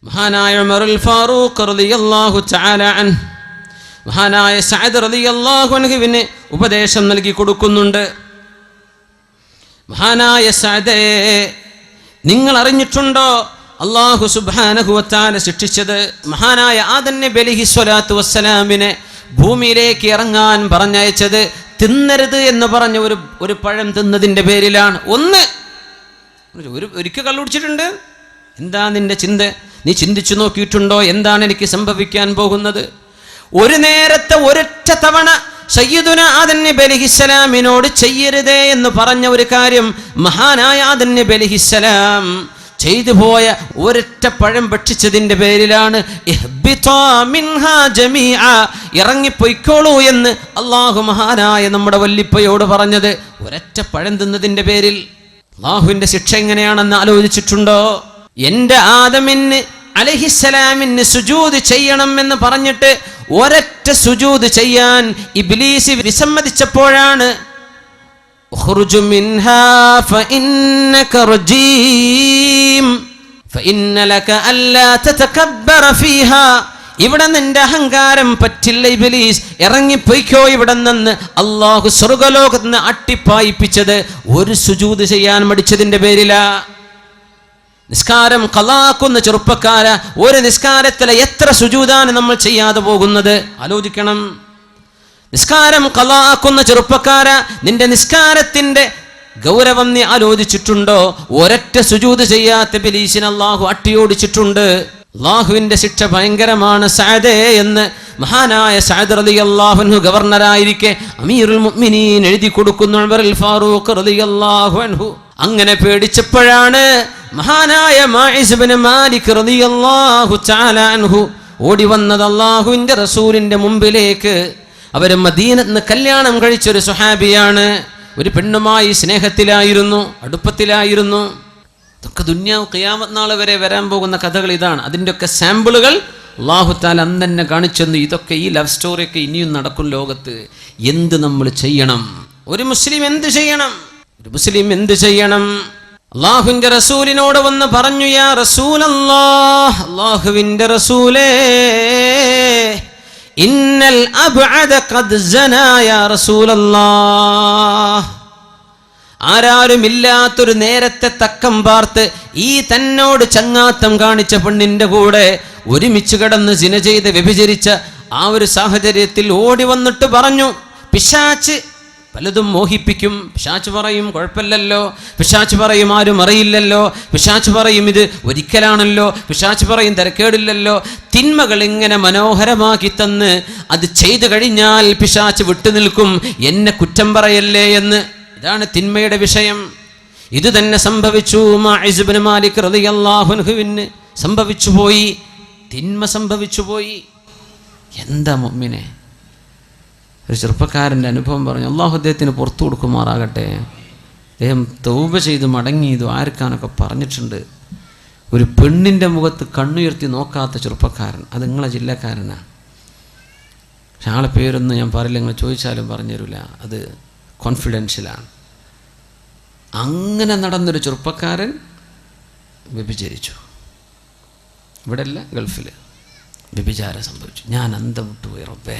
മഹാനായ ഉമറുൽ ഫാറൂഖ് റളിയല്ലാഹു തആല അൻഹു മഹാനായ സഅദ് റളിയല്ലാഹു അൻഹുവിന് ഉപദേശം നൽകി കൊടുക്കുന്നുണ്ട്. മഹാനായ സഅദേ, നിങ്ങൾ അറിഞ്ഞിട്ടുണ്ടോ അല്ലാഹു സുബ്ഹാനഹു വ തആല ശിക്ഷിച്ചത് മഹാനായ ആദം നബി അലൈഹി സ്വലാത്തു വസ്സലാമിനെ ഭൂമിയിലേക്ക് ഇറങ്ങാൻ പറഞ്ഞയച്ചത് തിന്നരുത് എന്ന് പറഞ്ഞ ഒരു പഴം തിന്നതിൻ്റെ പേരിലാണ്. ഒരിക്കൽ കള്ളുടിച്ചിട്ടുണ്ട്. എന്താ നിന്റെ ചിന്ത? നീ ചിന്തിച്ചു നോക്കിയിട്ടുണ്ടോ എന്താണ് എനിക്ക് സംഭവിക്കാൻ പോകുന്നത്? ഒരു നേരത്തെ ഒരൊറ്റ തവണ സയ്യിദുന ആദം നബി അലൈഹിസ്സലാമിനോട് ചെയ്യരുതേ എന്ന് പറഞ്ഞ ഒരു കാര്യം മഹാനായ ആദം നബി അലൈഹിസ്സലാം ചെയ്തു പോയ ഒരൊറ്റ പഴം ഭക്ഷിച്ചതിൻ്റെ പേരിലാണ് ഇറങ്ങിപ്പോയിക്കോളൂ എന്ന് അള്ളാഹു മഹാനായ നമ്മുടെ വല്ലിപ്പയോട് പറഞ്ഞത്. ഒരൊറ്റ പഴം തിന്നതിൻ്റെ പേരിൽ അള്ളാഹുവിൻ്റെ ശിക്ഷ എങ്ങനെയാണെന്ന് ആലോചിച്ചിട്ടുണ്ടോ? എൻ്റെ ആദമിന് അലൈഹിസ്സലാമിന് സുജൂദ് ചെയ്യണം എന്ന് പറഞ്ഞിട്ട് ഒരൊറ്റ സുജൂദ് ചെയ്യാൻ ഇബ്ലീസ് വിസമ്മതിച്ചപ്പോഴാണ് ഉഖ്റുജു മിൻഹാ ഫഇന്നക റജീം ഫഇന്ന ലക അല്ലാ തതകബ്ബറ ഫീഹാ, ഇവിടെ നിന്റെ അഹങ്കാരം പറ്റില്ല ഇബ്ലീസ്, ഇറങ്ങിപ്പോയിക്കോ ഇവിടെ നിന്ന്. അല്ലാഹു സ്വർഗ്ഗലോകത്ത് നിന്ന് അട്ടിപ്പായിപ്പിച്ചത് ഒരു സുജൂദ് ചെയ്യാൻ മടിച്ചതിൻ്റെ പേരിലാ. നിസ്കാരം ഖളാക്കുന്ന ചെറുപ്പക്കാര, ഒരു നിസ്കാരത്തിലെ എത്ര സുജൂദാണ് നമ്മൾ ചെയ്യാതെ പോകുന്നത്? ആലോചിക്കണം. നിസ്കാരം ഖളാക്കുന്ന ചെറുപ്പക്കാര, നിന്റെ നിസ്കാരത്തിന്റെ ഗൗരവം നീ ആലോചിച്ചിട്ടുണ്ടോ? ഒരൊറ്റ സുജൂദ് ചെയ്യാത്ത ഇബ്ലീസിനെ അല്ലാഹു അട്ടിയോടിച്ചിട്ടുണ്ട്. അല്ലാഹുവിന്റെ ശിക്ഷ ഭയങ്കരമാണ് സഅദേ എന്ന് മഹാനായ സഅദ് റളിയല്ലാഹു അൻഹു ഗവർണറായിരിക്കെ അമീറുൽ മുഅ്മിനീൻ എഴുതി കൊടുക്കുന്നു ഉമറുൽ ഫാറൂഖ് റളിയല്ലാഹു അൻഹു. അങ്ങനെ പേടിച്ചപ്പോഴാണ് മഹാനായ മാഇസ് ഇബ്നു മാലിക് റളിയല്ലാഹു തആല അൻഹു ഓടി വന്നത് അല്ലാഹുവിന്റെ റസൂലിന്റെ മുമ്പിലേക്ക്. അവർ മദീനത്ത് നിന്ന് കല്യാണം കഴിച്ചൊരു സ്വഹാബിയാണ്. ഒരു പെണ്ണുമായി സ്നേഹത്തിലായിരുന്നു, അടുപ്പത്തിലായിരുന്നു. ഇതൊക്കെ ദുനിയാവ് ഖിയാമത്ത് നാൾ വരെ വരാൻ പോകുന്ന കഥകൾ ഇതാണ്. അതിൻ്റെയൊക്കെ സാമ്പിളുകൾ അല്ലാഹു തആല അന്ന് തന്നെ കാണിച്ചെന്ന്. ഇതൊക്കെ ഈ ലവ് സ്റ്റോറിയൊക്കെ ഇനിയും നടക്കും ലോകത്ത്. എന്ത് നമ്മൾ ചെയ്യണം? ഒരു മുസ്ലിം എന്ത് ചെയ്യണം? ഒരു മുസ്ലിം എന്ത് ചെയ്യണം? അല്ലാഹുവിന്റെ റസൂലിനോട് വന്ന് പറഞ്ഞു, യാ റസൂലല്ലാഹ്, അല്ലാഹുവിന്റെ റസൂലേ, ഇന്നൽ അബ്അദ ഖദ് സനാ യാ റസൂലല്ലാഹ്. ആരാരുമില്ലാത്തൊരു നേരത്തെ തക്കം പാർത്ത് ഈ തന്നോട് ചങ്ങാത്തം കാണിച്ച പെണ്ണിന്റെ കൂടെ ഒരുമിച്ച് കിടന്ന് സിന ചെയ്ത് വ്യഭിചരിച്ച ആ ഒരു സാഹചര്യത്തിൽ ഓടി വന്നിട്ട് പറഞ്ഞു, പിശാച് പലതും മോഹിപ്പിക്കും. പിശാച് പറയും കുഴപ്പമില്ലല്ലോ, പിശാച് പറയും ആരും അറിയില്ലല്ലോ, പിശാച് പറയും ഇത് ഒരിക്കലാണല്ലോ, പിശാച് പറയും തിരക്കേടില്ലല്ലോ. തിന്മകൾ ഇങ്ങനെ മനോഹരമാക്കി തന്ന് അത് ചെയ്തു കഴിഞ്ഞാൽ പിശാച് വിട്ടുനിൽക്കും, എന്നെ കുറ്റം പറയല്ലേ എന്ന്. ഇതാണ് തിന്മയുടെ വിഷയം. ഇത് തന്നെ സംഭവിച്ചു മാഇസ് ഇബ്നു മാലിക് റളിയല്ലാഹു അൻഹുവിന് സംഭവിച്ചു പോയി. തിന്മ സംഭവിച്ചു പോയി. എന്താ മുഅ്മിനെ? ഒരു ചെറുപ്പക്കാരൻ്റെ അനുഭവം പറഞ്ഞു. അള്ളാഹു അദ്ദേഹത്തിന് പുറത്തു കൊടുക്കുമാറാകട്ടെ. അദ്ദേഹം തൗബ ചെയ്ത് മടങ്ങി ദ്വാരക്കാനൊക്കെ പറഞ്ഞിട്ടുണ്ട്. ഒരു പെണ്ണിൻ്റെ മുഖത്ത് കണ്ണുയർത്തി നോക്കാത്ത ചെറുപ്പക്കാരൻ, അത് നിങ്ങളെ ജില്ലക്കാരനാണ്. പക്ഷെ ആളെ പേരൊന്നും ഞാൻ പറയില്ല, നിങ്ങൾ ചോദിച്ചാലും പറഞ്ഞു തരില്ല, അത് കോൺഫിഡൻഷ്യലാണ്. അങ്ങനെ നടന്നൊരു ചെറുപ്പക്കാരൻ വ്യഭിചരിച്ചു. ഇവിടെ അല്ല, ഗൾഫിൽ വ്യഭിചാരം സംഭവിച്ചു. ഞാൻ അന്തം വിട്ടുപോയി റബ്ബേ.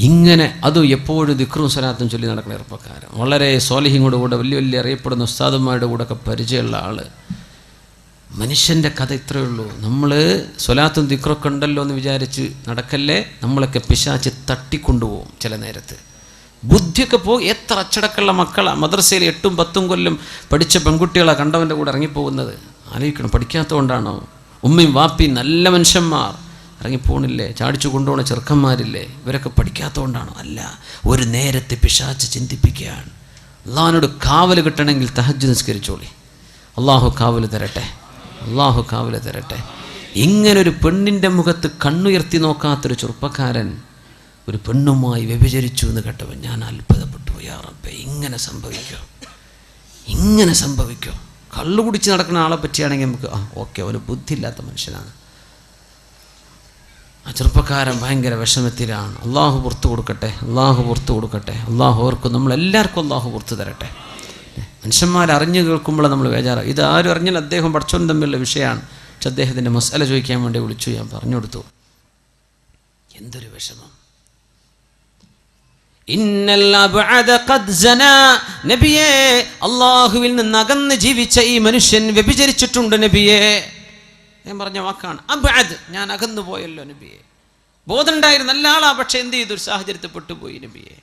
ഇങ്ങനെ അതും എപ്പോഴും ദിക്റും സ്വലാത്തും ചൊല്ലി നടക്കുന്ന ചെറുപ്പക്കാരൻ, വളരെ സ്വാലിഹിങ്ങളുടെ കൂടെ വലിയ വലിയ അറിയപ്പെടുന്ന ഉസ്താദന്മാരുടെ കൂടെ ഒക്കെ പരിചയമുള്ള ആൾ. മനുഷ്യൻ്റെ കഥ ഇത്രയേ ഉള്ളൂ. നമ്മൾ സ്വലാത്തും ദിക്റൊക്കെ ഉണ്ടല്ലോ എന്ന് വിചാരിച്ച് നടക്കല്ലേ, നമ്മളൊക്കെ പിശാച് തട്ടിക്കൊണ്ടുപോകും. ചില നേരത്ത് ബുദ്ധിയൊക്കെ പോകും. എത്ര അച്ചടക്കമുള്ള മക്കളാണ് മദ്രസയിൽ 8ഉം 10ഉം കൊല്ലം പഠിച്ച പെൺകുട്ടികളാണ് കണ്ടവൻ്റെ കൂടെ ഇറങ്ങിപ്പോകുന്നത്. ആലോചിക്കണം, പഠിക്കാത്തതുകൊണ്ടാണോ? ഉമ്മയും വാപ്പിയും നല്ല മനുഷ്യന്മാർ ഇറങ്ങിപ്പോണില്ലേ? ചാടിച്ചു കൊണ്ടുപോകുന്ന ചെറുക്കന്മാരില്ലേ? ഇവരൊക്കെ പഠിക്കാത്തതുകൊണ്ടാണോ? അല്ല, ഒരു നേരത്തെ പിശാച് ചിന്തിപ്പിക്കുകയാണ്. അള്ളാഹിനോട് കാവൽ കിട്ടണമെങ്കിൽ തഹജ്ജുദ് നിസ്കരിച്ചോളി. അള്ളാഹു കാവൽ തരട്ടെ, അള്ളാഹു കാവൽ തരട്ടെ. ഇങ്ങനൊരു പെണ്ണിൻ്റെ മുഖത്ത് കണ്ണുയർത്തി നോക്കാത്തൊരു ചെറുപ്പക്കാരൻ ഒരു പെണ്ണുമായി വ്യഭിചരിച്ചു എന്ന് കേട്ടവൻ ഞാൻ അത്ഭുതപ്പെട്ടു. യാ റബ്ബേ, ഇങ്ങനെ സംഭവിക്കോ? ഇങ്ങനെ സംഭവിക്കോ? കള്ളു കുടിച്ച് നടക്കുന്ന ആളെ പറ്റിയാണെങ്കിൽ നമുക്ക് ഓക്കെ, അവന് ബുദ്ധിയില്ലാത്ത മനുഷ്യനാണ്. ആ ചെറുപ്പക്കാരൻ ഭയങ്കര വിഷമത്തിലാണ്. അള്ളാഹു പുറത്തു കൊടുക്കട്ടെ, അള്ളാഹു പുറത്തു കൊടുക്കട്ടെ. അള്ളാഹു ഓർക്കും, നമ്മളെല്ലാവർക്കും അള്ളാഹു പുറത്തു തരട്ടെ. മനുഷ്യന്മാർ അറിഞ്ഞു കേൾക്കുമ്പോൾ നമ്മൾ ബേജാറാണ്. ഇത് ആരും അറിഞ്ഞാൽ അദ്ദേഹം പഠിച്ചവനും തമ്മിലുള്ള വിഷയമാണ്. പക്ഷെ അദ്ദേഹത്തിൻ്റെ മസ്അല ചോദിക്കാൻ വേണ്ടി വിളിച്ചു. ഞാൻ പറഞ്ഞു കൊടുത്തു. എന്തൊരു വിഷമം. ഇന്നൽ അബ്അദ ഖദ് സനാ, നബിയേ അല്ലാഹുവിൽ നിന്ന് അകന്ന് ജീവിച്ച ഈ മനുഷ്യൻ വ്യഭിചരിച്ചിട്ടുണ്ട് നബിയേ. ഞാൻ പറഞ്ഞ വാക്കാണ് അബ്അദ്, ഞാൻ അകന്നു പോയല്ലോ നബിയേ. ബോധമുണ്ടായിരുന്ന നല്ല ആളാ, പക്ഷെ എന്ത് ചെയ്തു, ഒരു സാഹചര്യത്തിൽ പെട്ടുപോയി നബിയേ.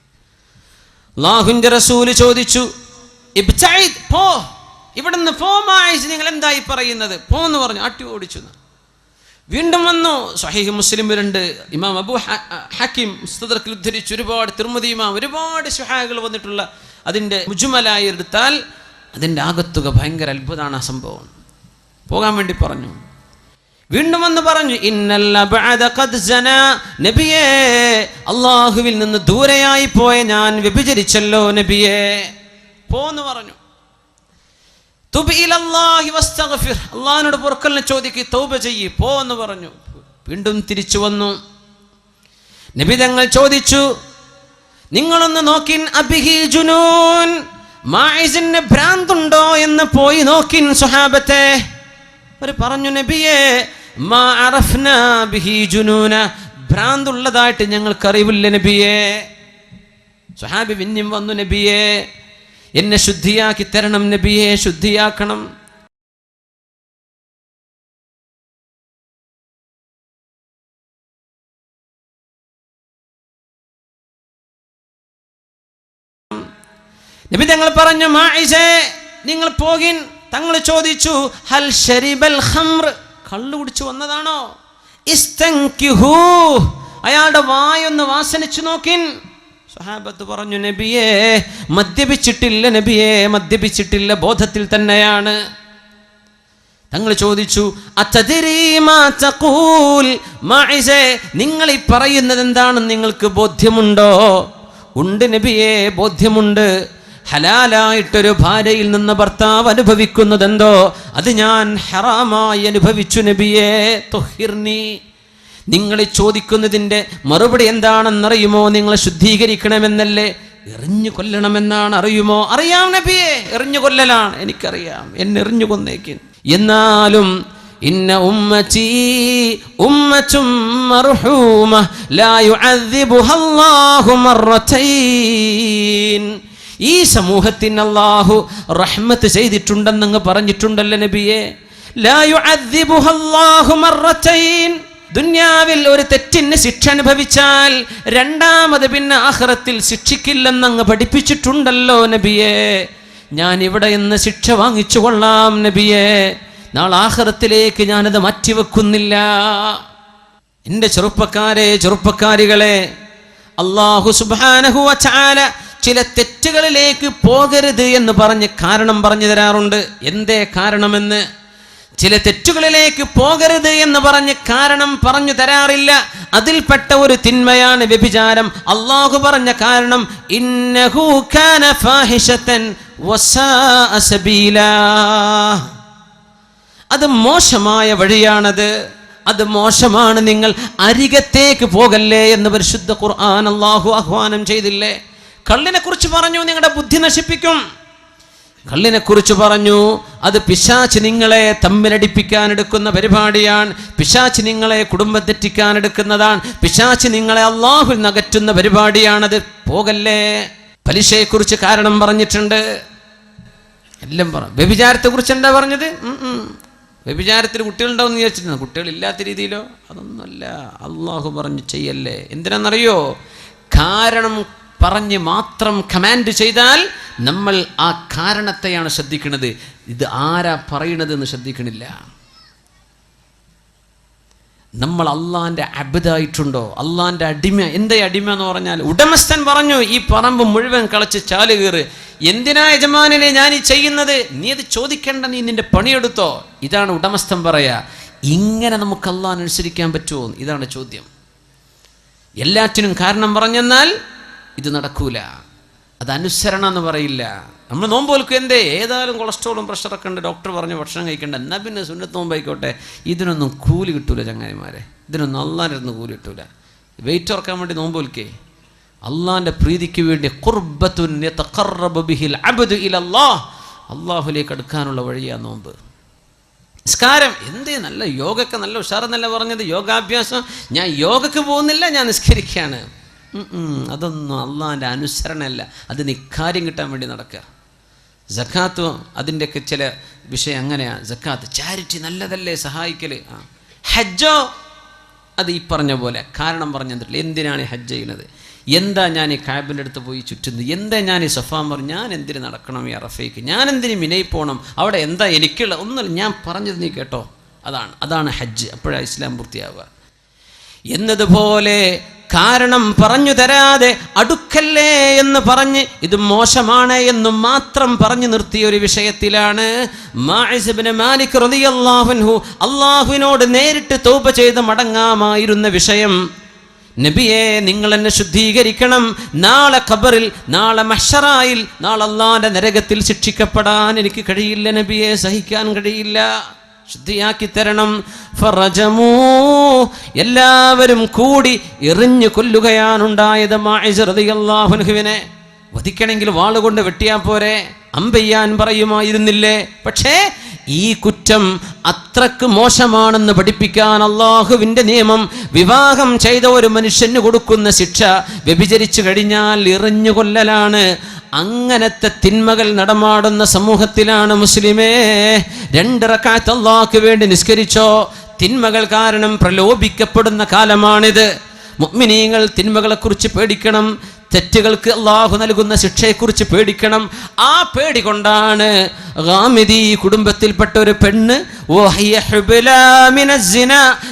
അല്ലാഹുവിൻ്റെ റസൂല് ചോദിച്ചു, ഇബ്തഇദ്, പോ ഇവിടുന്ന് പോ മായിസ്, നിങ്ങൾ എന്തായി പറയുന്നത്, പോന്ന് പറഞ്ഞു. ആട്ടി ഓടിച്ചു. വീണ്ടും വന്നു. സ്വഹീഹ് മുസ്ലിമിലുണ്ട്, ഇമാം അബൂ ഹക്കീം മുസ്തദ്റക്കിൽ ഉദ്ധരിച്ചു, ഒരുപാട് തിർമിദി ഇമാം, ഒരുപാട് സ്വഹാബികൾ വന്നിട്ടുള്ള അതിൻ്റെ മുജ്മലായി എടുത്താൽ അതിൻ്റെ ആകത്തുക ഭയങ്കര അത്ഭുതമാണ്. ആ സംഭവം പോകാൻ വേണ്ടി പറഞ്ഞു. വീണ്ടും വന്ന് പറഞ്ഞു, ഇന്നൽ അബ്അദ ഖദ് സനാ, നബിയേ അല്ലാഹുവിൽ നിന്ന് ദൂരെയായി പോയ ഞാൻ വ്യഭിചരിച്ചല്ലോ നബിയേ, പോന്ന് പറഞ്ഞു. തുബ് ഇലല്ലാഹി വസ്തഗ്ഫിർ, അല്ലാഹുവിനോട് പൊറുക്കലിനെ ചോദിക്ക്, തൗബ ചെയ്യ്, പോ എന്ന് പറഞ്ഞു. വീണ്ടും തിരിച്ചു വന്നു. നബി തങ്ങൾ ചോദിച്ചു, നിങ്ങളൊന്ന് നോക്കിൻ, അബിഹി ജുനൂൻ, മായിസിന് ഭ്രാന്തുണ്ടോ എന്ന് പോയി നോക്കിൻ സ്വഹാബത്തെ. അവർ പറഞ്ഞു, നബിയേ മാ അറഫ്നാ ബിഹി ജുനൂന, ഭ്രാന്തുള്ളതായിട്ട് ഞങ്ങൾക്കറിവില്ല നബിയേ. സ്വഹാബി പിന്നെയും വന്നു, നബിയേ എന്നെ ശുദ്ധിയാക്കി തരണം നബിയെ, ശുദ്ധിയാക്കണം. നബി തങ്ങൾ പറഞ്ഞു, മായിസേ നിങ്ങൾ പോകിൻ. തങ്ങൾ ചോദിച്ചു, ഹൽ ശരിബൽ ഖംർ, കള്ളു കുടിച്ചു വന്നതാണോ? ഇസ്തൻകിഹു, അയാളുടെ വായൊന്ന് വാസനിച്ചു നോക്കിൻ. സഹാബത്ത് പറഞ്ഞു, നബിയേ മദ്യപിച്ചിട്ടില്ല നബിയേ, മദ്യപിച്ചിട്ടില്ല, ബോധത്തിൽ തന്നെയാണ്. തങ്ങൾ ചോദിച്ചു, അതദരി മാ തഖൂൽ, മായിസേ നിങ്ങൾ ഈ പറയുന്നത് എന്താണെന്ന് നിങ്ങൾക്ക് ബോധ്യമുണ്ടോ? ഉണ്ട് നബിയേ, ബോധ്യമുണ്ട്. ഹലാലായിട്ടൊരു ഭാര്യയിൽ നിന്ന് ഭർത്താവ് അനുഭവിക്കുന്നതെന്തോ അത് ഞാൻ ഹറാമായി അനുഭവിച്ചു നബിയേ. തുഹിർനി, നിങ്ങൾ ചോദിക്കുന്നതിൻ്റെ മറുപടി എന്താണെന്നറിയുമോ? നിങ്ങൾ ശുദ്ധീകരിക്കണമെന്നല്ലേ, എറിഞ്ഞു കൊല്ലണമെന്നാണ്. അറിയുമോ? അറിയാം നബിയെ, എറിഞ്ഞു കൊല്ലലാണ്, എനിക്കറിയാം, എന്നെ എറിഞ്ഞു കൊന്നേക്കും. എന്നാലും ഇന്ന ഉമ്മത്തി ഉമ്മത്തും മർഹൂമ ലാ യുഅദ്ദിബുഹ അല്ലാഹു മർറതൈൻ, ഈ സമൂഹത്തിന് അല്ലാഹു റഹ്മത്ത് ചെയ്തിട്ടുണ്ടെന്നങ്ങ് പറഞ്ഞിട്ടുണ്ടല്ലോ നബിയെ. ലാ യുഅദ്ദിബുഹ അല്ലാഹു മർറതൈൻ, ദുന്യാവിൽ ഒരു തെറ്റിന് ശിക്ഷ അനുഭവിച്ചാൽ രണ്ടാമത് പിന്നെ ആഖിറത്തിൽ ശിക്ഷിക്കില്ലെന്നങ്ങ് പഠിപ്പിച്ചിട്ടുണ്ടല്ലോ നബിയെ. ഞാൻ ഇവിടെ നിന്ന് ശിക്ഷ വാങ്ങിച്ചു കൊള്ളാം നബിയെ, നാളെ ആഖിറത്തിലേക്ക് ഞാനത് മാറ്റിവെക്കുന്നില്ല. എൻ്റെ ചെറുപ്പക്കാരെ, ചെറുപ്പക്കാരികളെ, അല്ലാഹു സുബ്ഹാനഹു വ തആല ചില തെറ്റുകളിലേക്ക് പോകരുത് എന്ന് പറഞ്ഞ് കാരണം പറഞ്ഞു തരാറുണ്ട്. എന്തേ കാരണമെന്ന്? ചില തെറ്റുകളിലേക്ക് പോകരുത് എന്ന് പറഞ്ഞ് കാരണം പറഞ്ഞു തരാറില്ല. അതിൽപ്പെട്ട ഒരു തിന്മയാണ് വ്യഭിചാരം. അല്ലാഹു പറഞ്ഞ കാരണം, ഇന്നഹു കാന ഫാഹിഷതൻ വസാഅ സബീലാ, അത് മോശമായ വഴിയാണത്, അത് മോശമാണ്, നിങ്ങൾ അരികത്തേക്ക് പോകല്ലേ എന്ന് പരിശുദ്ധ ഖുർആൻ അല്ലാഹു ആഹ്വാനം ചെയ്തില്ലേ? കള്ളിനെ കുറിച്ച് പറഞ്ഞു, നിങ്ങളുടെ ബുദ്ധി നശിപ്പിക്കും. കള്ളിനെ കുറിച്ച് പറഞ്ഞു, അത് പിശാച് നിങ്ങളെ തമ്മിലടിപ്പിക്കാൻ എടുക്കുന്ന പരിപാടിയാണ്. പിശാച് നിങ്ങളെ കുടുംബം തെറ്റിക്കാൻ എടുക്കുന്നതാണ്. പിശാച് നിങ്ങളെ അല്ലാഹുവിൽ നിന്ന് അകറ്റുന്ന പരിപാടിയാണത്, പോകല്ലേ. പലിശയെക്കുറിച്ച് കാരണം പറഞ്ഞിട്ടുണ്ട്, എല്ലാം പറഞ്ഞു. വ്യഭിചാരത്തെ കുറിച്ച് എന്താ പറഞ്ഞത്? വ്യഭിചാരത്തിൽ കുട്ടികളുണ്ടാവുമെന്ന് വിചാരിച്ചിട്ടുണ്ട്. കുട്ടികളില്ലാത്ത രീതിയിലോ? അതൊന്നുമല്ല. അല്ലാഹു പറഞ്ഞു ചെയ്യല്ലേ. എന്തിനാണെന്നറിയോ? കാരണം പറഞ്ഞ് മാത്രം കമാൻഡ് ചെയ്താൽ നമ്മൾ ആ കാരണത്തെയാണ് ശ്രദ്ധിക്കുന്നത്, ഇത് ആരാ പറയണത് എന്ന് ശ്രദ്ധിക്കണില്ല. നമ്മൾ അള്ളാന്റെ അബ്ദായിട്ടുണ്ടോ? അള്ളാന്റെ അടിമ. എന്താ അടിമ എന്ന് പറഞ്ഞാൽ, ഉടമസ്ഥൻ പറഞ്ഞു ഈ പറമ്പ് മുഴുവൻ കളച്ച് ചാല് കീറ്. എന്തിനാ യജമാനെ ഞാൻ ഈ ചെയ്യുന്നത്? നീ അത് ചോദിക്കേണ്ട, നീ നിന്റെ പണിയെടുത്തോ. ഇതാണ് ഉടമസ്ഥൻ പറയാ. ഇങ്ങനെ നമുക്ക് അള്ളാഹ് അനുസരിക്കാൻ പറ്റുമോ? ഇതാണ് ചോദ്യം. എല്ലാറ്റിനും കാരണം പറഞ്ഞെന്നാൽ ഇത് നടക്കൂല, അത് അനുസരണം എന്ന് പറയില്ല. നമ്മൾ നോമ്പ് വെൽക്കും, എന്തേ ഏതായാലും കൊളസ്ട്രോളും പ്രഷറൊക്കെ ഉണ്ട്, ഡോക്ടർ പറഞ്ഞ് ഭക്ഷണം കഴിക്കേണ്ട, എന്നാൽ പിന്നെ സുന്നത്ത് നോമ്പായിക്കോട്ടെ. ഇതിനൊന്നും കൂലി കിട്ടൂല ചങ്ങായിമാരെ, ഇതിനൊന്നും അള്ളാഹിൻ്റെ കൂലി കിട്ടൂല. വെയിറ്റ് ഓർക്കാൻ വേണ്ടി നോമ്പ് വെൽക്കേ, അള്ളാഹിൻ്റെ പ്രീതിക്ക് വേണ്ടി ഖുർബത്തുൻ യതഖറബു ബിഹിൽ അബ്ദു ഇലല്ലാഹ്, അള്ളാഹുലേക്ക് അടുക്കാനുള്ള വഴിയാ നോമ്പ്. നിസ്കാരം എന്ത് നല്ല യോഗക്ക് നല്ല ഉഷാറെന്നല്ല പറഞ്ഞത്, യോഗാഭ്യാസം. ഞാൻ യോഗക്ക് പോകുന്നില്ല, ഞാൻ നിസ്കരിക്കുകയാണ്. അതൊന്നും അള്ളാഹിൻ്റെ അനുസരണമല്ല, അത് നിക്കാര്യം കിട്ടാൻ വേണ്ടി നടക്കുക. സക്കാത്തും അതിൻ്റെയൊക്കെ ചില വിഷയം അങ്ങനെയാണ്. സക്കാത്ത് ചാരിറ്റി നല്ലതല്ലേ, സഹായിക്കൽ. ഹജ്ജോ അത് ഈ പറഞ്ഞ പോലെ കാരണം പറഞ്ഞു തന്നിട്ടില്ല. എന്തിനാണ് ഈ ഹജ്ജ് ചെയ്യുന്നത്? എന്താ ഞാൻ ഈ കാബിൻ്റെ അടുത്ത് പോയി ചുറ്റുന്നത്? എന്താ ഞാൻ ഈ സഫാൻ പറഞ്ഞു? ഞാൻ എന്തിന് നടക്കണം ഈ അറഫയ്ക്ക്? ഞാൻ എന്തിന് മിനയിൽ പോകണം? അവിടെ എന്താ എനിക്കുള്ള ഒന്നുമില്ല, ഞാൻ പറഞ്ഞത് നീ കേട്ടോ. അതാണ് ഹജ്ജ്. അപ്പോഴാണ് ഇസ്ലാം പൂർത്തിയാവുക. എന്നതുപോലെ കാരണം പറഞ്ഞു തരാതെ അടുക്കല്ലേ എന്ന് പറഞ്ഞ് ഇത് മോശമാണ് എന്നും മാത്രം പറഞ്ഞു നിർത്തിയ ഒരു വിഷയത്തിലാണ് മാഇസ് ഇബ്നു മാലിക് റളിയല്ലാഹു അൻഹു അല്ലാഹുവിനോട് നേരിട്ട് തൗബ ചെയ്ത് മടങ്ങാമായിരുന്ന വിഷയം. നബിയെ, നിങ്ങൾ എന്നെ ശുദ്ധീകരിക്കണം. നാളെ ഖബറിൽ, നാളെ മഹ്ശറായിൽ, നാളെ അല്ലാഹുവിന്റെ നരകത്തിൽ ശിക്ഷിക്കപ്പെടാൻ എനിക്ക് കഴിയില്ല നബിയെ, സഹിക്കാൻ കഴിയില്ല, ശുദ്ധിയാക്കി തരണം. ഫറജമൂ, എല്ലാവരും കൂടി എറിഞ്ഞു കൊല്ലുകയാണുണ്ടായത് മാഇസ് റളിയല്ലാഹു അൻഹുവിനെ. വധിക്കണമെങ്കിൽ വാളുകൊണ്ട് വെട്ടിയാൽ പോരെ, അമ്പെയ്യാൻ പറയുമായിരുന്നില്ലേ? പക്ഷേ ഈ കുറ്റം അത്രക്ക് മോശമാണെന്ന് പഠിപ്പിക്കാൻ അള്ളാഹുവിൻ്റെ നിയമം, വിവാഹം ചെയ്ത ഒരു മനുഷ്യന് കൊടുക്കുന്ന ശിക്ഷ വ്യഭിചരിച്ചു കഴിഞ്ഞാൽ എറിഞ്ഞു കൊല്ലലാണ്. അങ്ങനത്തെ തിന്മകൾ നടമാടുന്ന സമൂഹത്തിലാണ് മുസ്ലിമേ 2 റക്അത്ത് അല്ലാഹുവിന് വേണ്ടി നിസ്കരിച്ചോ. തിന്മകൾ കാരണം പ്രലോഭിക്കപ്പെടുന്ന കാലമാണിത്. മുഅ്മിനീങ്ങൾ തിന്മകളെക്കുറിച്ച് പേടിക്കണം, തെറ്റുകൾക്ക് അള്ളാഹു നൽകുന്ന ശിക്ഷയെക്കുറിച്ച് പേടിക്കണം. ആ പേടി കൊണ്ടാണ് ഗാമിദി കുടുംബത്തിൽപ്പെട്ട ഒരു പെണ്ണ്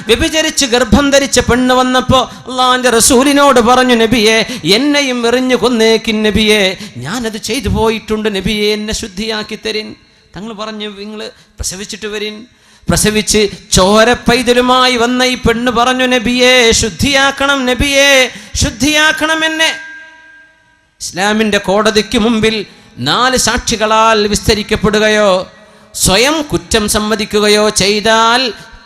വ്യഭിചരിച്ച് ഗർഭം ധരിച്ച പെണ്ണ് വന്നപ്പോൾ അള്ളാഹിന്റെ റസൂലിനോട് പറഞ്ഞു, നബിയെ എന്നെയും എറിഞ്ഞു കൊന്നേക്കിൻ നബിയെ, ഞാനത് ചെയ്തു പോയിട്ടുണ്ട് നബിയെ, എന്നെ ശുദ്ധിയാക്കി തരിൻ. തങ്ങൾ പറഞ്ഞു, നിങ്ങൾ പ്രസവിച്ചിട്ട് വരിൻ. പ്രസവിച്ച് ചോര പൈതലുമായി വന്ന ഈ പെണ്ണ് പറഞ്ഞു, നബിയെ ശുദ്ധിയാക്കണം, നബിയെ ശുദ്ധിയാക്കണം എന്നെ. ഇസ്ലാമിൻ്റെ കോടതിക്ക് മുമ്പിൽ 4 സാക്ഷികളാൽ വിസ്തരിക്കപ്പെടുകയോ സ്വയം കുറ്റം സമ്മതിക്കുകയോ ചെയ്താൽ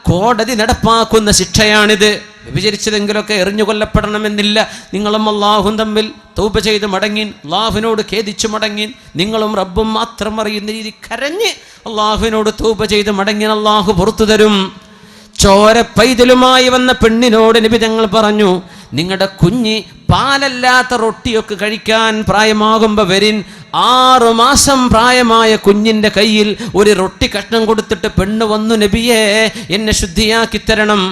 കോടതി നടപ്പാക്കുന്ന ശിക്ഷയാണിത്. വ്യഭിചരിച്ചതെങ്കിലൊക്കെ എറിഞ്ഞു കൊല്ലപ്പെടണമെന്നില്ല. നിങ്ങളും അള്ളാഹും തമ്മിൽ തൗബ ചെയ്ത് മടങ്ങിൻ, അള്ളാഹുവിനോട് ഖേദിച്ചു മടങ്ങിൻ, നിങ്ങളും റബ്ബും മാത്രം അറിയുന്ന രീതി കരഞ്ഞ് അള്ളാഹുവിനോട് തൗബ ചെയ്ത് മടങ്ങിൻ, അള്ളാഹു പുറത്തു തരും. ചോര പൈതലുമായി വന്ന പെണ്ണിനോട് നബി തങ്ങൾ പറഞ്ഞു, നിങ്ങളുടെ കുഞ്ഞ് പാലല്ലാത്ത റൊട്ടിയൊക്കെ കഴിക്കാൻ പ്രായമാകുമ്പോൾ വരിൻ. 6 മാസം പ്രായമായ കുഞ്ഞിൻ്റെ കയ്യിൽ ഒരു റൊട്ടി കഷ്ണം കൊടുത്തിട്ട് പെണ്ണ് വന്നു, നബിയെ എന്നെ ശുദ്ധിയാക്കി തരണം.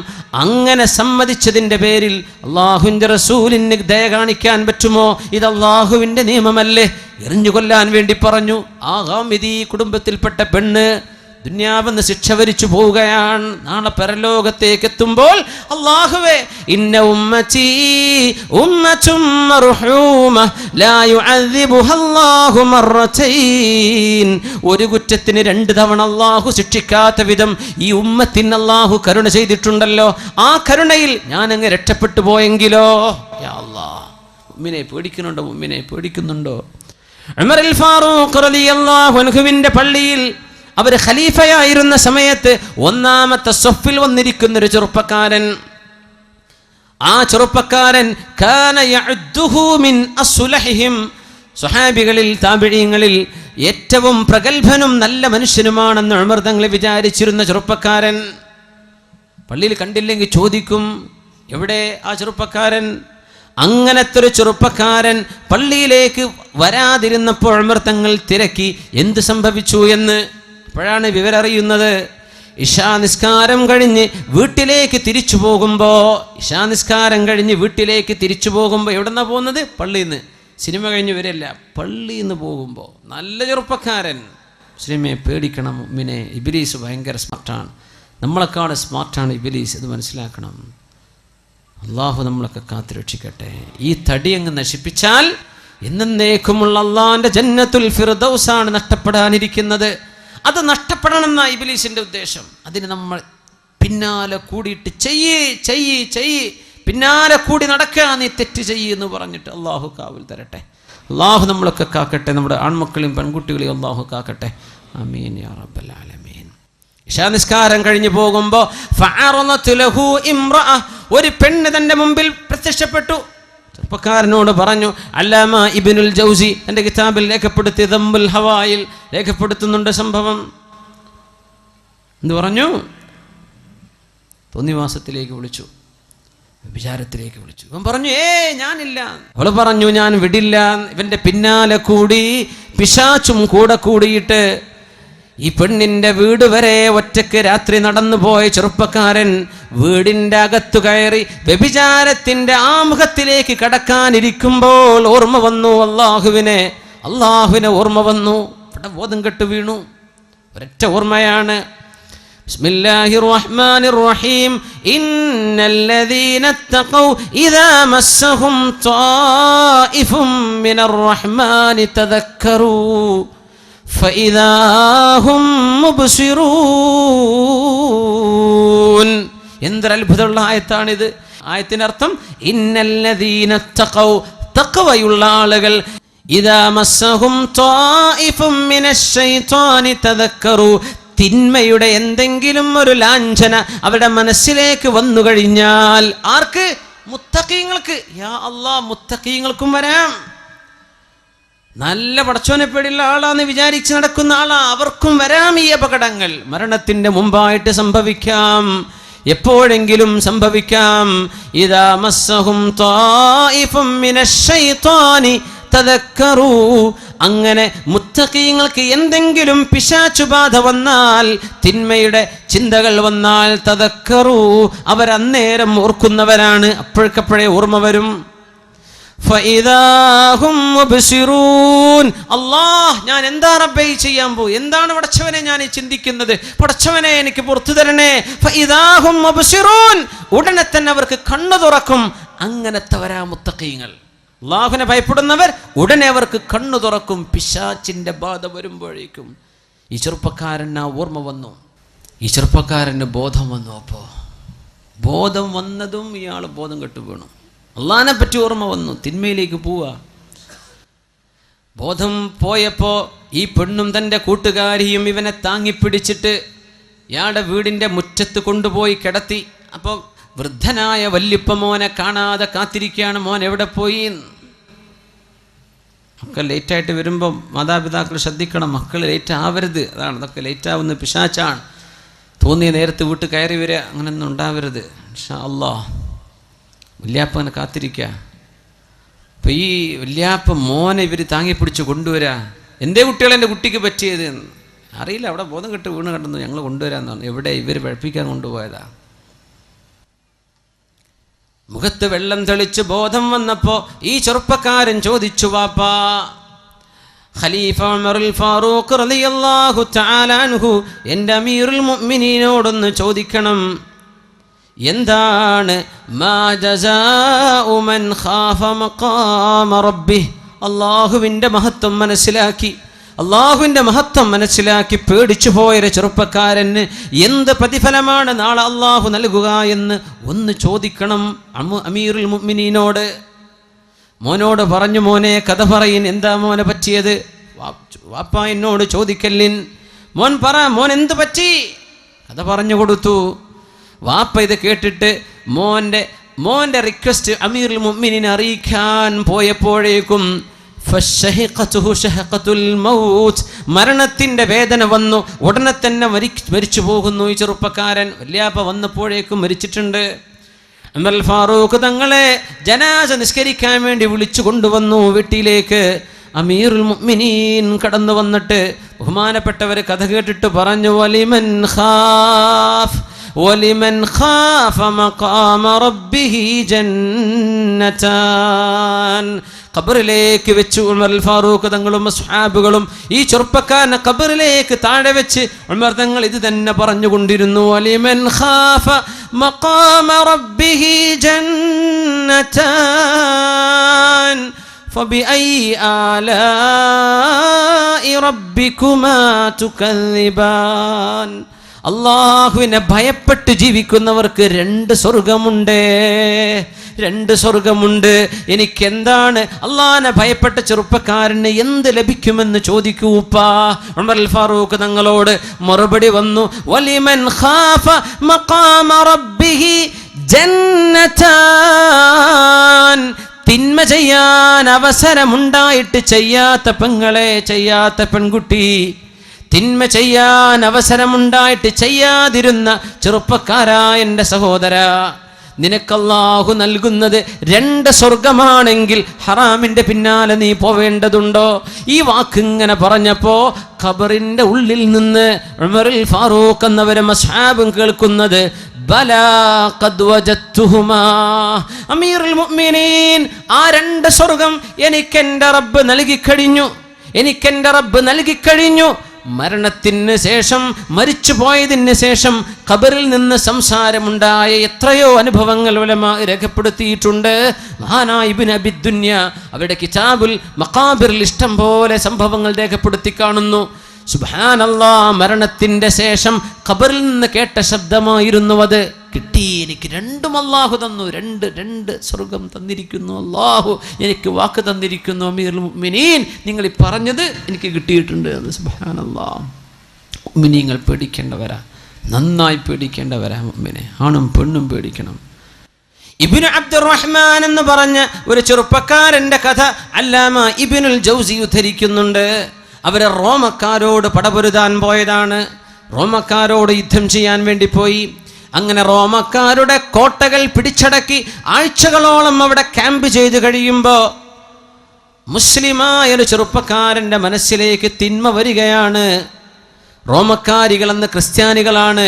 അങ്ങനെ സമ്മതിച്ചതിൻ്റെ പേരിൽ അള്ളാഹുവിൻ്റെ റസൂലിന് ദയ കാണിക്കാൻ പറ്റുമോ? ഇത് അള്ളാഹുവിൻ്റെ നിയമമല്ലേ? എറിഞ്ഞു കൊല്ലാൻ വേണ്ടി പറഞ്ഞു. ആ ഗാമിദി കുടുംബത്തിൽപ്പെട്ട പെണ്ണ് ദുനിയാവെന്ന് ശിക്ഷ വരിച്ചു പോവുകയാണ്. നാളെ പരലോകത്തേക്ക് എത്തുമ്പോൾ അല്ലാഹുവേ, ഇന്ന ഉമ്മത്തി ഉമ്മത്തും മർഹൂമ ലാ യുഅദ്ദിബുഹ അല്ലാഹു മർറതൈൻ. ഒരു കുറ്റത്തിന് 2 തവണ അല്ലാഹു ശിക്ഷിക്കാത്ത വിധം ഈ ഉമ്മത്തിന് അല്ലാഹു കരുണ ചെയ്തിട്ടുണ്ടല്ലോ. ആ കരുണയിൽ ഞാൻ അങ്ങ് രക്ഷപ്പെട്ടു പോയെങ്കിലോ? യാ അല്ലാഹ്, മുഅ്മിനെ പേടിക്കുന്നുണ്ടോ? മുഅ്മിനെ പേടിക്കുന്നുണ്ടോ? ഉമറുൽ ഫാറൂഖ് റളിയല്ലാഹു അൻഹുവിന്റെ പള്ളിയിൽ അവർ ഖലീഫയായിരുന്ന സമയത്ത് 1-ാമത്തെ സഫിൽ വന്നിരിക്കുന്നൊരു ചെറുപ്പക്കാരൻ. ആ ചെറുപ്പക്കാരൻ കാന യഉദ്ദുഹു മിൻ അസ്ലഹിഹിം, സ്വഹാബികളിൽ താബിഈങ്ങളിൽ ഏറ്റവും പ്രഗൽഭനും നല്ല മനുഷ്യനുമാണെന്ന് ഉമർ തങ്ങൾ വിചാരിച്ചിരുന്ന ചെറുപ്പക്കാരൻ. പള്ളിയിൽ കണ്ടില്ലെങ്കിൽ ചോദിക്കും, എവിടെ ആ ചെറുപ്പക്കാരൻ? അങ്ങനത്തെ ഒരു ചെറുപ്പക്കാരൻ പള്ളിയിലേക്ക് വരാതിരുന്നപ്പോൾ ഉമർ തങ്ങൾ തിരക്കി എന്ത് സംഭവിച്ചു എന്ന്. അപ്പോഴാണ് വിവരം അറിയുന്നത്. ഇശാ നിസ്കാരം കഴിഞ്ഞ് വീട്ടിലേക്ക് തിരിച്ചു പോകുമ്പോൾ എവിടെന്നാ പോകുന്നത്? പള്ളിയിൽ നിന്ന്. സിനിമ കഴിഞ്ഞ് വരില്ല, പള്ളിയിൽ നിന്ന് പോകുമ്പോൾ നല്ല ചെറുപ്പക്കാരൻ. മുസ്ലിമെ പേടിക്കണം, മുഅ്മിനെ. ഇബ്ലീസ് ഭയങ്കര സ്മാർട്ടാണ്, നമ്മളെക്കാൾ സ്മാർട്ടാണ് ഇബ്ലീസ്, ഇത് മനസ്സിലാക്കണം. അള്ളാഹു നമ്മളൊക്കെ കാത്തുരക്ഷിക്കട്ടെ. ഈ തടി അങ്ങ് നശിപ്പിച്ചാൽ എന്നേക്കുമുള്ള അള്ളാഹിന്റെ ജന്നത്തുൽ ഫിർദൗസാണ് നഷ്ടപ്പെടാനിരിക്കുന്നത്. അത് നഷ്ടപ്പെടണം എന്നാ ഇബ്ലീസിന്റെ ഉദ്ദേശം. അതിന് നമ്മൾ പിന്നാലെ കൂടിയിട്ട് ചെയ്യ് പിന്നാലെ കൂടി നടക്കുക, നീ തെറ്റ് എന്ന് പറഞ്ഞിട്ട് അള്ളാഹു കാവൽ തരട്ടെ. അള്ളാഹു നമ്മളൊക്കെ കാക്കട്ടെ, നമ്മുടെ ആൺമക്കളെയും പെൺകുട്ടികളെയും അള്ളാഹു കാക്കട്ടെ. ആമീൻ യാ റബ്ബൽ ആലമീൻ. ഇശാ നിസ്കാരം കഴിഞ്ഞു പോകുമ്പോൾ ഫഅറളത് ലഹു ഇംറഅ, ഒരു പെണ്ണ് തന്റെ മുമ്പിൽ പ്രത്യക്ഷപ്പെട്ടു. ചെറുപ്പക്കാരനോട് പറഞ്ഞു. അല്ലാമ ഇബ്നുൽ ജൗസി തന്റെ കിതാബിൽ രേഖപ്പെടുത്തി ദംബുൽ ഹവായിൽ രേഖപ്പെടുത്തുന്നുണ്ട് സംഭവം. എന്ന് പറഞ്ഞു? തോന്നിവാസത്തിലേക്ക് വിളിച്ചു, വിചാരത്തിലേക്ക് വിളിച്ചു. ഇവൻ പറഞ്ഞു ഞാനില്ല. അവള് പറഞ്ഞു ഞാൻ വിടില്ല. ഇവന്റെ പിന്നാലെ കൂടി പിശാചും കൂടെ കൂടിയിട്ട് ഈ പെണ്ണിന്റെ വീട് വരെ ഒറ്റയ്ക്ക് രാത്രി നടന്നു പോയ ചെറുപ്പക്കാരൻ വീടിന്റെ അകത്തു കയറി വ്യഭിചാരത്തിന്റെ ആമുഖത്തിലേക്ക് കടക്കാനിരിക്കുമ്പോൾ ഓർമ്മ വന്നു അള്ളാഹുവിനെ ഓർമ്മ വന്നു. ഇവിടെ ബോധം കെട്ടു വീണു. ഒരൊറ്റ ഓർമ്മയാണ്, ബിസ്മില്ലാഹിർ റഹ്മാനിർ റഹീം. ഇന്നല്ലദീന തഖൗ ഇദാ മസ്സഹും ത്വായിഫും മിനർ റഹ്മാനി തദക്കറൂ ഫഇദാ ഹും മുബ്സിറൂൻ. എന്തൊരു അത്ഭുതമുള്ള ആയത്താണിത്. ആയത്തിനർത്ഥം ഇന്നല്ലദീന തഖൗ, തഖ്വയുള്ള ആളുകൾ, ഇദാ മസ്സഹും ത്വായിഫും മിനശ് ശൈത്വാനി തദക്കറൂ, തിന്മയുടെ എന്തെങ്കിലും ഒരു ലാഞ്ചന അവരുടെ മനസ്സിലേക്ക് വന്നു കഴിഞ്ഞാൽ, ആർക്ക്? മുത്തഖീങ്ങൾക്ക്. യാ അല്ലാഹ്, മുത്തഖീങ്ങൾക്കും വരാം. നല്ല പടച്ചോനെ പേടിയുള്ള ആളാന്ന് വിചാരിച്ച് നടക്കുന്ന ആളാ, അവർക്കും വരാം ഈ അപകടങ്ങൾ. മരണത്തിന്റെ മുമ്പായിട്ട് സംഭവിക്കാം, എപ്പോഴെങ്കിലും സംഭവിക്കാം. ഇദാ മസ്സഹും ത്വായിഫും മിനശ് ശൈത്വാനി തദക്കറൂ, അങ്ങനെ മുത്തഖീങ്ങൾക്ക് എന്തെങ്കിലും പിശാചുബാധ വന്നാൽ, തിന്മയുടെ ചിന്തകൾ വന്നാൽ, തദക്കറൂ, അവരന്നേരം ഓർക്കുന്നവരാണ്. അപ്പോഴേക്കപ്പോഴേ ഓർമ്മ വരും. അല്ലാഹ്, ഞാൻ എന്താ റബ്ബേ ചെയ്യാൻ പോയി? എന്താണ് പടച്ചവനെ ഞാൻ ചിന്തിക്കുന്നത്? പടച്ചവനെ എനിക്ക് പുറത്തു തരണേ. ഫഇദാഹും മുബ്സിറൂൻ, ഉടനെ തന്നെ അവർക്ക് കണ്ണു തുറക്കും. അങ്ങനത്തെവരാ മുത്തഖീങ്ങൾ. അല്ലാഹുവിനെ ഭയപ്പെടുന്നവർ ഉടനെ അവർക്ക് കണ്ണു തുറക്കും. പിശാചിന്റെ ബാധ വരുമ്പോഴേക്കും ഈ ചെറുപ്പക്കാരന് ഓർമ്മ വന്നു, ഈ ചെറുപ്പക്കാരന് ബോധം വന്നു. അപ്പോൾ ബോധം വന്നതും ഇയാൾ ബോധം കെട്ടു വീണു. അള്ളാഹിനെ പറ്റി ഓർമ്മ വന്നു, തിന്മയിലേക്ക് പോവുക. ബോധം പോയപ്പോൾ ഈ പെണ്ണും തൻ്റെ കൂട്ടുകാരിയും ഇവനെ താങ്ങിപ്പിടിച്ചിട്ട് ഇയാളുടെ വീടിൻ്റെ മുറ്റത്ത് കൊണ്ടുപോയി കിടത്തി. അപ്പോൾ വൃദ്ധനായ വല്യപ്പ മോനെ കാണാതെ കാത്തിരിക്കുകയാണ്. മോൻ എവിടെ പോയി? മക്കൾ ലേറ്റായിട്ട് വരുമ്പോൾ മാതാപിതാക്കൾ ശ്രദ്ധിക്കണം, മക്കൾ ലേറ്റ് ആവരുത്. അതാണ്, അതൊക്കെ ലേറ്റാവുന്ന പിശാചാണ്. തോന്നിയ നേരത്ത് വീട്ടിൽ കയറി വരിക, അങ്ങനെയൊന്നും ഉണ്ടാവരുത്. ഇൻഷാ അല്ലാഹ്. വല്യാപ്പ അങ്ങനെ കാത്തിരിക്കുക. അപ്പം ഈ വല്യാപ്പ മോനെ ഇവർ താങ്ങിപ്പിടിച്ച് കൊണ്ടുവരാ. എൻ്റെ കുട്ടികൾ എൻ്റെ കുട്ടിക്ക് പറ്റിയത് അറിയില്ല, അവിടെ ബോധം കെട്ട് വീണ് കണ്ടെന്നു, ഞങ്ങൾ കൊണ്ടുവരാമെന്നാണ്. എവിടെ? ഇവർ പഠിപ്പിക്കാൻ കൊണ്ടുപോയതാ. മുഖത്ത് വെള്ളം തെളിച്ച് ബോധം വന്നപ്പോൾ ഈ ചെറുപ്പക്കാരൻ ചോദിച്ചു, വാപ്പാ, ഖലീഫ ഉമറുൽ ഫാറൂഖ് റളിയല്ലാഹു തആല അൻഹു, എൻ്റെ അമീറുൽ മുഅ്മിനീനോടൊന്ന് ചോദിക്കണം, എന്താണ് മാ ജസാഉ മൻ ഖാഫ മഖാമ റബ്ബിഹ്? അല്ലാഹുവിൻ്റെ മഹത്വം മനസ്സിലാക്കി പേടിച്ചു പോയൊരു ചെറുപ്പക്കാരന് എന്ത് പ്രതിഫലമാണ് നാളെ അള്ളാഹു നൽകുക എന്ന് ഒന്ന് ചോദിക്കണം അമീറുൽ മുഅ്മിനീനോട്. മോനോട് പറഞ്ഞു, മോനെ കഥ പറയിൻ, എന്താ മോനെ പറ്റിയത്? വാപ്പ എന്നോട് ചോദിക്കല്ലിൻ, മോൻ പറ, മോൻ എന്ത് പറ്റി? കഥ പറഞ്ഞു കൊടുത്തു. വാപ്പ ഇത് കേട്ടിട്ട് മോൻ്റെ റിക്വസ്റ്റ് അമീറുൽ മുഅ്മിനീനെ അറിയിക്കാൻ പോയപ്പോഴേക്കും മരണത്തിന്റെ വേദന വന്നു. ഉടനെ തന്നെ മരിച്ചു പോകുന്നു ഈ ചെറുപ്പക്കാരൻ. വല്യാപ്പ വന്നപ്പോഴേക്കും മരിച്ചിട്ടുണ്ട്. ഉമർ ഫാറൂഖ് തങ്ങളെ ജനാസ നിസ്കരിക്കാൻ വേണ്ടി വിളിച്ചു കൊണ്ടുവന്നു വീട്ടിലേക്ക്. അമീറുൽ മുഅ്മിനീൻ കടന്നു വന്നിട്ട് ബഹുമാനപ്പെട്ടവർ കഥ കേട്ടിട്ട് പറഞ്ഞു, വലിമൻ ഖാഫ മഖാമ റബ്ബിഹി ജന്നതാൻ. ഖബറിലേക്ക് വെച്ച് ഉമർ ഫാറൂഖ് തങ്ങളും സ്വഹാബികളും ഈ ചെറുപ്പക്കാരനെ ഖബറിലേക്ക് താഴെ വെച്ച് ഉമർ തങ്ങൾ ഇത് തന്നെ പറഞ്ഞുകൊണ്ടിരുന്നു, വലിമൻ ഖാഫ മഖാമ റബ്ബിഹി ജന്നതാൻ ഫബിഅയി ആലാഇ റബ്ബികുമാ തുകദ്ദിബാൻ. അള്ളാഹുവിനെ ഭയപ്പെട്ട് ജീവിക്കുന്നവർക്ക് രണ്ട് സ്വർഗമുണ്ട്. എനിക്കെന്താണ് അള്ളാഹിനെ ഭയപ്പെട്ട ചെറുപ്പക്കാരന് എന്ത് ലഭിക്കുമെന്ന് ചോദിക്കൂ ഉപ്പാ. ഉമർ ഫാറൂഖ് തങ്ങളോട് മറുപടി വന്നു, വലിമൻ ഖാഫ മഖാമ റബ്ബിഹി ജന്നതാൻ. തിന്മ ചെയ്യാൻ അവസരമുണ്ടായിട്ട് ചെയ്യാത്ത പെങ്ങളെ, ചെയ്യാത്ത പെൺകുട്ടി, തിന്മ ചെയ്യാൻ അവസരമുണ്ടായിട്ട് ചെയ്യാതിരുന്ന ചെറുപ്പക്കാരായ എൻ്റെ സഹോദര, നിനക്കല്ലാഹു നൽകുന്നത് 2 സ്വർഗമാണെങ്കിൽ ഹറാമിന്റെ പിന്നാലെ നീ പോവേണ്ടതുണ്ടോ? ഈ വാക്കിങ്ങനെ പറഞ്ഞപ്പോ ഖബറിന്റെ ഉള്ളിൽ നിന്ന് ഉമറുൽ ഫാറൂഖ് എന്നവരെ അസ്ഹാബും കേൾക്കുന്നത് ബലാ ഖദ് വജത്തുഹുമാ അമീറുൽ മുഅ്മിനീൻ, ആ 2 സ്വർഗം എനിക്കെന്റെ റബ്ബ് നൽകിക്കഴിഞ്ഞു. മരണത്തിന് ശേഷം, മരിച്ചു പോയതിന് ശേഷം ഖബറിൽ നിന്ന് സംസാരമുണ്ടായ എത്രയോ അനുഭവങ്ങൾ ഉലമാ രേഖപ്പെടുത്തിയിട്ടുണ്ട്. മഹാനായ ഇബ്നു അബി ദുനിയ അവരുടെ കിതാബുൽ മഖാബിറിൽ ഇഷ്ടം പോലെ സംഭവങ്ങൾ രേഖപ്പെടുത്തി കാണുന്നു. സുബ്ഹാനല്ലാഹ്, മരണത്തിന്റെ ശേഷം ഖബറിൽ നിന്ന് കേട്ട ശബ്ദമായിരുന്നു അത്. കിട്ടി, എനിക്ക് 2ഉം അല്ലാഹു തന്നു, 2 സ്വർഗം തന്നിരിക്കുന്നു, അല്ലാഹു എനിക്ക് വാക്ക് തന്നിരിക്കുന്നു. അമീറുൽ മുഅ്മിനീൻ, നിങ്ങൾ ഈ പറഞ്ഞത് എനിക്ക് കിട്ടിയിട്ടുണ്ട് എന്ന്. സുബ്ഹാനല്ലാഹ്, മുഅ്മിനീങ്ങൾ പേടിക്കേണ്ടവരാ, നന്നായി പേടിക്കേണ്ടവരാ. മുഅ്മിനെ ആണും പെണ്ണും പേടിക്കണം. ഇബ്നു അബ്ദുറഹ്മാൻ എന്ന് പറഞ്ഞ ഒരു ചെറുപ്പക്കാരന്റെ കഥ അല്ലാമ ഇബ്നുൽ ജൗസി ഉദ്ധരിക്കുന്നുണ്ട്. അവര് റോമക്കാരോട് പടപൊരുതാൻ പോയതാണ്. റോമക്കാരോട് യുദ്ധം ചെയ്യാൻ വേണ്ടി പോയി. അങ്ങനെ റോമക്കാരുടെ കോട്ടകൾ പിടിച്ചടക്കി ആഴ്ചകളോളം അവിടെ ക്യാമ്പ് ചെയ്ത് കഴിയുമ്പോൾ മുസ്ലിമായ ഒരു ചെറുപ്പക്കാരൻ്റെ മനസ്സിലേക്ക് തിന്മ വരികയാണ്. റോമക്കാരികളെന്ന് ക്രിസ്ത്യാനികളാണ്.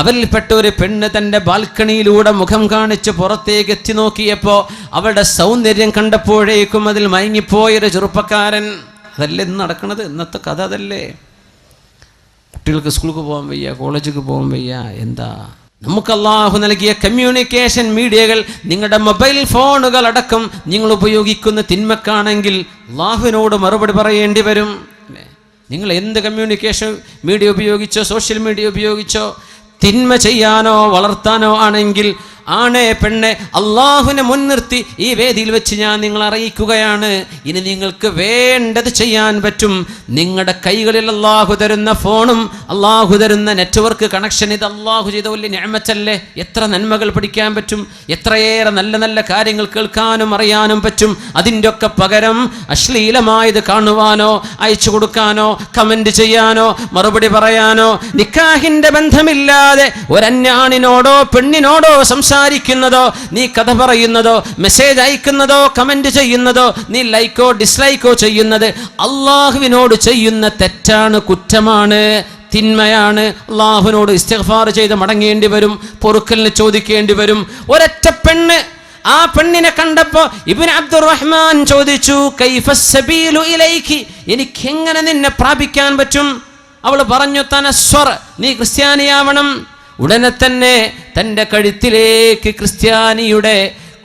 അവരിൽപ്പെട്ട ഒരു പെണ്ണ് തൻ്റെ ബാൽക്കണിയിലൂടെ മുഖം കാണിച്ച് പുറത്തേക്ക് എത്തി നോക്കിയപ്പോൾ അവളുടെ സൗന്ദര്യം കണ്ടപ്പോഴേക്കും അതിൽ മയങ്ങിപ്പോയൊരു ചെറുപ്പക്കാരൻ. അതല്ലേ ഇന്ന് നടക്കുന്നത്, ഇന്നത്തെ കഥ അതല്ലേ. കുട്ടികൾക്ക് സ്കൂൾക്ക് പോകാൻ വയ്യ, കോളേജിലേക്ക് പോകാൻ വയ്യ. എന്താ നമുക്ക് അല്ലാഹു നൽകിയ കമ്മ്യൂണിക്കേഷൻ മീഡിയകൾ, നിങ്ങളുടെ മൊബൈൽ ഫോണുകൾ അടക്കം നിങ്ങൾ ഉപയോഗിക്കുന്ന തിന്മക്കാണെങ്കിൽ അല്ലാഹുവിനോട് മറുപടി പറയേണ്ടി വരും. നിങ്ങൾ എന്ത് കമ്മ്യൂണിക്കേഷൻ മീഡിയ ഉപയോഗിച്ചോ, സോഷ്യൽ മീഡിയ ഉപയോഗിച്ചോ, തിന്മ ചെയ്യാനോ വളർത്താനോ ആണെങ്കിൽ ആണേ പെണ്ണെ, അള്ളാഹുവിനെ മുൻനിർത്തി ഈ വേദിയിൽ വെച്ച് ഞാൻ നിങ്ങളെ അറിയിക്കുകയാണ്. ഇനി നിങ്ങൾക്ക് വേണ്ടത് ചെയ്യാൻ പറ്റും. നിങ്ങളുടെ കൈകളിൽ അള്ളാഹു തരുന്ന ഫോണും അള്ളാഹു തരുന്ന നെറ്റ്വർക്ക് കണക്ഷൻ, ഇത് അള്ളാഹു ചെയ്ത വലിയ നിഅമത്തല്ലേ. എത്ര നന്മകൾ പഠിക്കാൻ പറ്റും, എത്രയേറെ നല്ല നല്ല കാര്യങ്ങൾ കേൾക്കാനും അറിയാനും പറ്റും. അതിൻ്റെ ഒക്കെ പകരം അശ്ലീലമായത് കാണുവാനോ അയച്ചു കൊടുക്കാനോ കമന്റ് ചെയ്യാനോ മറുപടി പറയാനോ, നിക്കാഹിന്റെ ബന്ധമില്ലാതെ ഒരന്യാണിനോടോ പെണ്ണിനോടോ സംസാരിക്കുന്നതോ, നീ കഥ പറയുന്നതോ, മെസ്സേജ് അയക്കുന്നതോ, കമന്റ് ചെയ്യുന്നതോ, നീ ലൈക്കോ ഡിസ്ലൈക്കോ ചെയ്യുന്നത് അള്ളാഹുവിനോട് ചെയ്യുന്ന തെറ്റാണ്, കുറ്റമാണ്, തിന്മയാണ്. അള്ളാഹുവിനോട് ഇസ്തിഗ്ഫാർ ചെയ്ത് മടങ്ങേണ്ടി വരും, പൊറുക്കലിന് ചോദിക്കേണ്ടി വരും. ഒരൊറ്റ പെണ്ണ്, ആ പെണ്ണിനെ കണ്ടപ്പോ ഇബ്നു അബ്ദുറഹ്മാൻ ചോദിച്ചു, കൈഫസ് സബീലു ഇലൈകി, എനിക്കെങ്ങനെ നിന്നെ പ്രാപിക്കാൻ പറ്റും? അവൾ പറഞ്ഞു, തനസ്വർ, നീ ക്രിസ്ത്യാനിയാവണം. ഉടനെ തന്നെ തൻ്റെ കഴുത്തിലേക്ക് ക്രിസ്ത്യാനിയുടെ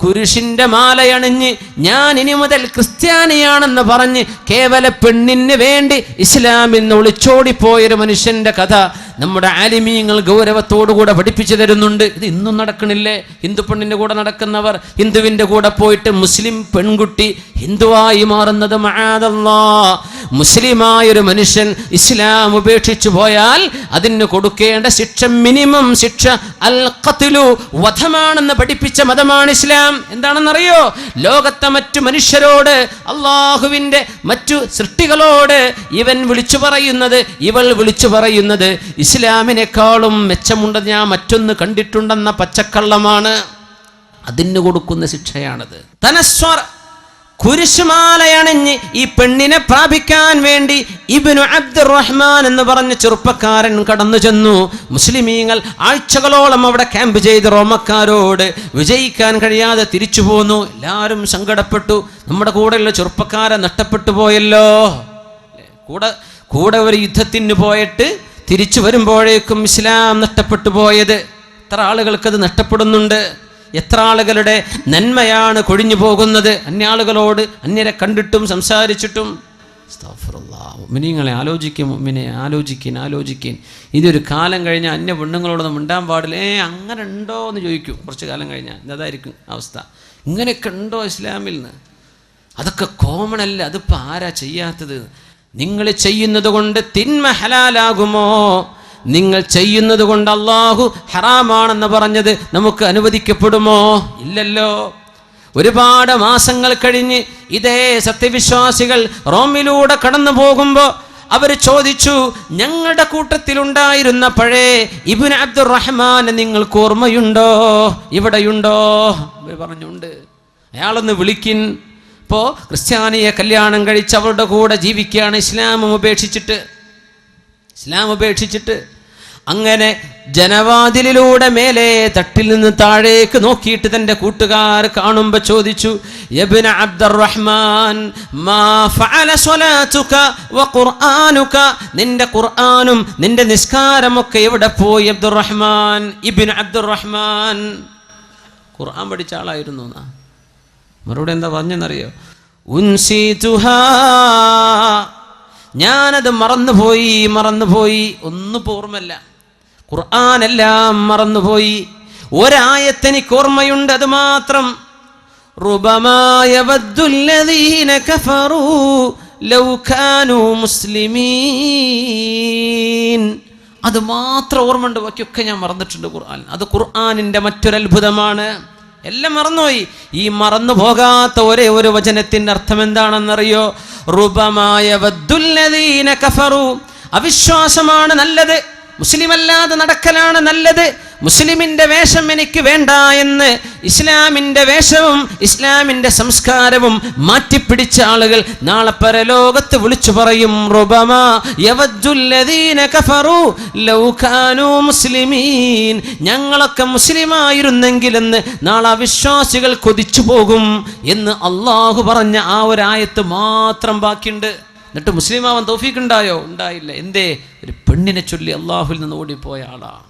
കുരിശിന്റെ മാലയണിഞ്ഞ് ഞാൻ ഇനി മുതൽ ക്രിസ്ത്യാനിയാണെന്ന് പറഞ്ഞ് കേവല പെണ്ണിന് വേണ്ടി ഇസ്ലാമിൽ നിന്ന് ഒളിച്ചോടിപ്പോയൊരു മനുഷ്യന്റെ കഥ നമ്മുടെ ആലിമീങ്ങൾ ഗൗരവത്തോടുകൂടെ പഠിപ്പിച്ചു തരുന്നുണ്ട്. ഇത് ഇന്നും നടക്കണില്ലേ? ഹിന്ദു പെണ്ണിന്റെ കൂടെ നടക്കുന്നവർ, ഹിന്ദുവിന്റെ കൂടെ പോയിട്ട് മുസ്ലിം പെൺകുട്ടി ഹിന്ദുവായി മാറുന്നത് മഅദല്ലാഹ്. മുസ്ലിമായൊരു മനുഷ്യൻ ഇസ്ലാം ഉപേക്ഷിച്ചു പോയാൽ അതിന് കൊടുക്കേണ്ട ശിക്ഷ, മിനിമം ശിക്ഷ അൽ ഖത്ലു, വധമാണെന്ന് പഠിപ്പിച്ച മതമാണ് ഇസ്ലാം. എന്താണെന്നറിയോ? ലോകത്തെ മറ്റു മനുഷ്യരോട്, അള്ളാഹുവിന്റെ മറ്റു സൃഷ്ടികളോട് ഇവൻ വിളിച്ചു പറയുന്നത്, ഇവൾ വിളിച്ചു പറയുന്നത് ഇസ്ലാമിനേക്കാളും മെച്ചമുണ്ടെന്ന് ഞാൻ മറ്റൊന്ന് കണ്ടിട്ടുണ്ടെന്ന പച്ചക്കള്ളമാണ്. അതിന് കൊടുക്കുന്ന ശിക്ഷയാണത്. തനസ്വർ, കുരിശുമാലയണിഞ്ഞ് ഈ പെണ്ണിനെ പ്രാപിക്കാൻ വേണ്ടി ഇബ്നു അബ്ദുറഹ്മാൻ എന്ന് പറഞ്ഞ ചെറുപ്പക്കാരൻ കടന്നു ചെന്നു. മുസ്ലിമീങ്ങൾ ആഴ്ചകളോളം അവിടെ ക്യാമ്പ് ചെയ്ത് റോമക്കാരോട് വിജയിക്കാൻ കഴിയാതെ തിരിച്ചു പോന്നു. എല്ലാവരും സങ്കടപ്പെട്ടു. നമ്മുടെ കൂടെയുള്ള ചെറുപ്പക്കാരെ നഷ്ടപ്പെട്ടു പോയല്ലോ. കൂടെ ഒരു യുദ്ധത്തിന് പോയിട്ട് തിരിച്ചു വരുമ്പോഴേക്കും ഇസ്ലാം നഷ്ടപ്പെട്ടു പോയത്. എത്ര ആളുകൾക്കത് നഷ്ടപ്പെടുന്നുണ്ട്? എത്ര ആളുകളുടെ നന്മയാണ് കൊഴിഞ്ഞു പോകുന്നത്? അന്യാളുകളോട്, അന്യരെ കണ്ടിട്ടും സംസാരിച്ചിട്ടും. മുഅ്മിനീങ്ങളെ ആലോചിക്കും, മുഅ്മിനെ ആലോചിക്കും. ഇതൊരു കാലം കഴിഞ്ഞാൽ അന്യ പെണ്ണുങ്ങളോടൊന്നും മിണ്ടാൻ പാടില്ല. അങ്ങനെ ഉണ്ടോ എന്ന് ചോദിക്കും. കുറച്ച് കാലം കഴിഞ്ഞാൽ അതായിരിക്കും അവസ്ഥ. ഇങ്ങനെയൊക്കെ ഉണ്ടോ ഇസ്ലാമിൽ നിന്ന്? അതൊക്കെ കോമൺ അല്ല. അതിപ്പോൾ ആരാ ചെയ്യാത്തത്? നിങ്ങൾ ചെയ്യുന്നത് കൊണ്ട് തിന്മ ഹലാലാകുമോ? നിങ്ങൾ ചെയ്യുന്നത് കൊണ്ട് അള്ളാഹു ഹറാമാണെന്ന് പറഞ്ഞത് നമുക്ക് അനുവദിക്കപ്പെടുമോ? ഇല്ലല്ലോ. ഒരുപാട് മാസങ്ങൾ കഴിഞ്ഞ് ഇതേ സത്യവിശ്വാസികൾ റോമിലൂടെ കടന്നു പോകുമ്പോൾ അവർ ചോദിച്ചു, ഞങ്ങളുടെ കൂട്ടത്തിലുണ്ടായിരുന്ന പഴയ ഇബ്നു അബ്ദുറഹ്മാൻ നിങ്ങൾക്ക് ഓർമ്മയുണ്ടോ? ഇവിടെയുണ്ടോ? അവർ പറഞ്ഞുണ്ട്. അയാളൊന്ന് വിളിക്കിൻ. ഇപ്പോൾ ക്രിസ്ത്യാനിയെ കല്യാണം കഴിച്ച് അവരുടെ കൂടെ ജീവിക്കുകയാണ്, ഇസ്ലാം ഉപേക്ഷിച്ചിട്ട്. അങ്ങനെ ജനവാതിലിലൂടെ മേലെ തട്ടിൽ നിന്ന് താഴേക്ക് നോക്കിയിട്ട് തൻ്റെ കൂട്ടുകാർ കാണുമ്പോൾ ചോദിച്ചു, ഇബ്ന അബ്ദുറഹ്മാൻ മാ ഫഅല സ്വലാതുക വ ഖുർആനുക, നിന്റെ ഖുർആനും നിന്റെ നിസ്കാരമൊക്കെ എവിടെ പോയി അബ്ദുറഹ്മാൻ? ഇബ്ന അബ്ദുറഹ്മാൻ ഖുർആൻ പഠിച്ച ആളായിരുന്നു. മറുപടി എന്താ പറഞ്ഞെന്നറിയോ? ഉൻസിതുഹാ, ഞാനത് മറന്നുപോയി, ഒന്നും ഓർമ്മല്ല, ഖുർആനെല്ലാം മറന്നുപോയി. ഒരായത്തെനിക്ക് ഓർമ്മയുണ്ട്, അത് മാത്രം. റുബമാ യവദ്ദുല്ലദീന കഫറൂ ലൗ കാനൂ മുസ്ലിമീൻ, അത് മാത്രം ഓർമ്മയുണ്ട്, ബാക്കിയൊക്കെ ഞാൻ മറന്നിട്ടുണ്ട് ഖുർആൻ. അത് ഖുർആനിൻ്റെ മറ്റൊരത്ഭുതമാണ്. എല്ലാം മറന്നുപോയി. ഈ മറന്നു പോകാത്ത ഒരേ ഒരു വചനത്തിൻ്റെ അർത്ഥം എന്താണെന്നറിയോ? റുബമാ യവദ്ദുല്ലദീന കഫറൂ, അവിശ്വാസമാണ് നല്ലത്, മുസ്ലിമല്ലാതെ നടക്കലാണ് നല്ലത്, മുസ്ലിമിൻ്റെ വേഷം എനിക്ക് വേണ്ട എന്ന് ഇസ്ലാമിൻ്റെ വേഷവും ഇസ്ലാമിൻ്റെ സംസ്കാരവും മാറ്റിപ്പിടിച്ച ആളുകൾ നാളെ പരലോകത്ത് വിളിച്ചു പറയും, റുബമാ യവദ്ദുല്ലദീന കഫറൂ ലൗ കാനൂ മുസ്ലിമീൻ, ഞങ്ങളൊക്കെ മുസ്ലിമായിരുന്നെങ്കിലെന്ന് നാളെ അവിശ്വാസികൾ കൊതിച്ചു പോകും എന്ന് അള്ളാഹു പറഞ്ഞ ആ ഒരായത്ത് മാത്രം ബാക്കിയുണ്ട്. എന്നിട്ട് മുസ്ലിമാവാൻ തൗഫീഖ് ഉണ്ടായോ? ഉണ്ടായില്ല. എന്തേ? ഒരു പെണ്ണിനെ ചൊല്ലി അള്ളാഹുവിൽ നിന്ന് ഓടിപ്പോയ ആളാണ്.